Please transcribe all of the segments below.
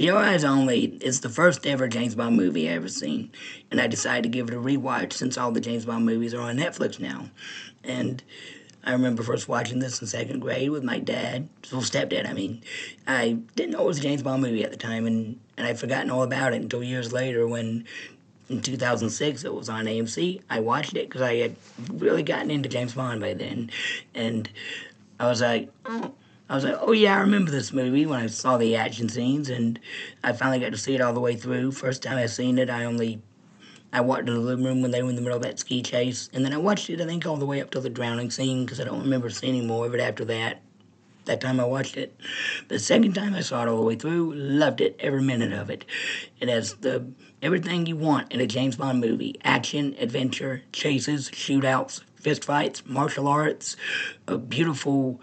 Your Eyes Only is the first ever James Bond movie I ever seen, and I decided to give it a rewatch since all the James Bond movies are on Netflix now. And I remember first watching this in second grade with my dad, well, stepdad, I mean. I didn't know it was a James Bond movie at the time, and I'd forgotten all about it until years later when in 2006 it was on AMC. I watched it because I had really gotten into James Bond by then, and I was like, oh yeah, I remember this movie when I saw the action scenes, and I finally got to see it all the way through. First time I seen it, I watched it in the living room when they were in the middle of that ski chase, and then I watched it I think all the way up to the drowning scene because I don't remember seeing any more of it after that time I watched it. The second time I saw it all the way through, loved it, every minute of it. It has everything you want in a James Bond movie: action, adventure, chases, shootouts, fistfights, martial arts, a beautiful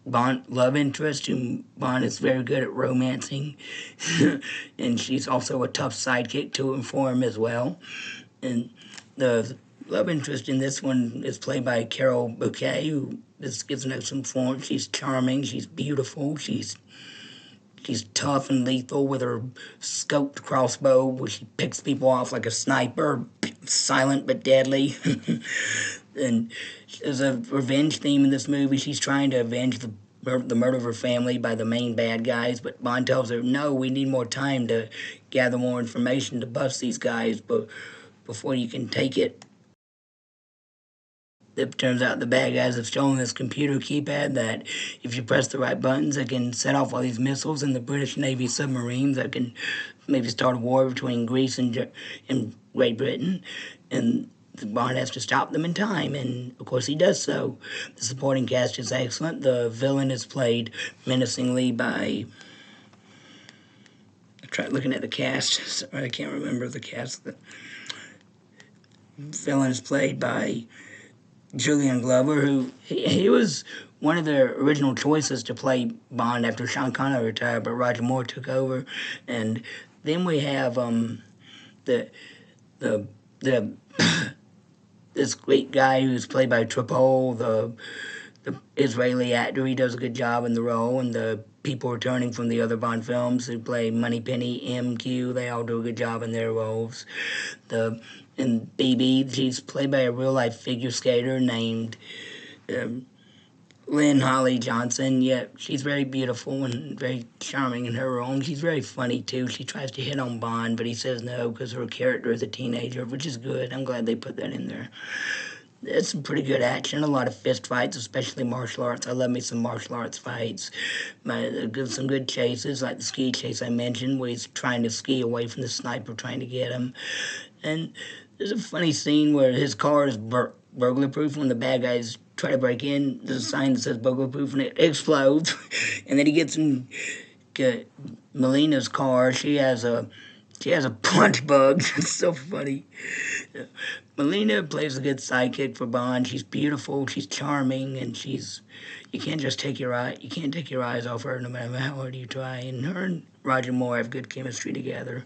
Bond love interest whom Bond is very good at romancing, and she's also a tough sidekick to him for him as well. And the love interest in this one is played by Carol Bouquet, who is gives an excellent form. She's charming, she's beautiful, she's tough and lethal with her scoped crossbow, where she picks people off like a sniper, silent but deadly. And there's a revenge theme in this movie. She's trying to avenge the murder of her family by the main bad guys, but Bond tells her, no, we need more time to gather more information to bust these guys before you can take it. It turns out the bad guys have stolen this computer keypad that, if you press the right buttons, it can set off all these missiles in the British Navy submarines that can maybe start a war between Greece and Great Britain. And Bond has to stop them in time, and of course he does so. The supporting cast is excellent. The villain is played menacingly by. I tried looking at the cast. Sorry, I can't remember the cast. The villain is played by Julian Glover, who he was one of the original choices to play Bond after Sean Connery retired, but Roger Moore took over. And then we have the the the this great guy who's played by Tripole, the Israeli actor. He does a good job in the role, and the people returning from the other Bond films who play Moneypenny, MQ, they all do a good job in their roles. And BB, she's played by a real life figure skater named um, Lynn Holly Johnson. Yet she's very beautiful and very charming in her role. She's very funny too. She tries to hit on Bond, but he says no because her character is a teenager, which is good. I'm glad they put that in there. It's some pretty good action, a lot of fist fights, especially martial arts. I love me some martial arts fights. Some good chases, like the ski chase I mentioned, where he's trying to ski away from the sniper trying to get him. And there's a funny scene where his car is burglar proof. When the bad guys try to break in, there's a sign that says burglar proof, and it explodes. And then he gets in Melina's car. She has a punch bug. It's so funny. Melina plays a good sidekick for Bond. She's beautiful, she's charming, and you can't take your eyes off her no matter how hard you try. And her and Roger Moore have good chemistry together.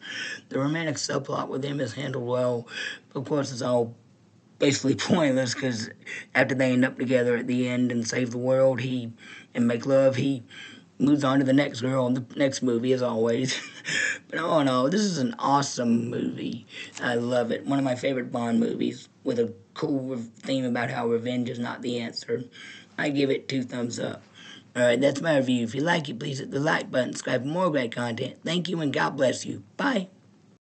The romantic subplot with them is handled well. Of course, it's all basically pointless because after they end up together at the end and save the world, and make love, he moves on to the next girl in the next movie, as always. But all in all, this is an awesome movie. I love it. One of my favorite Bond movies with a cool theme about how revenge is not the answer. I give it 2 thumbs up. Alright, that's my review. If you like it, please hit the like button, subscribe for more great content. Thank you and God bless you. Bye.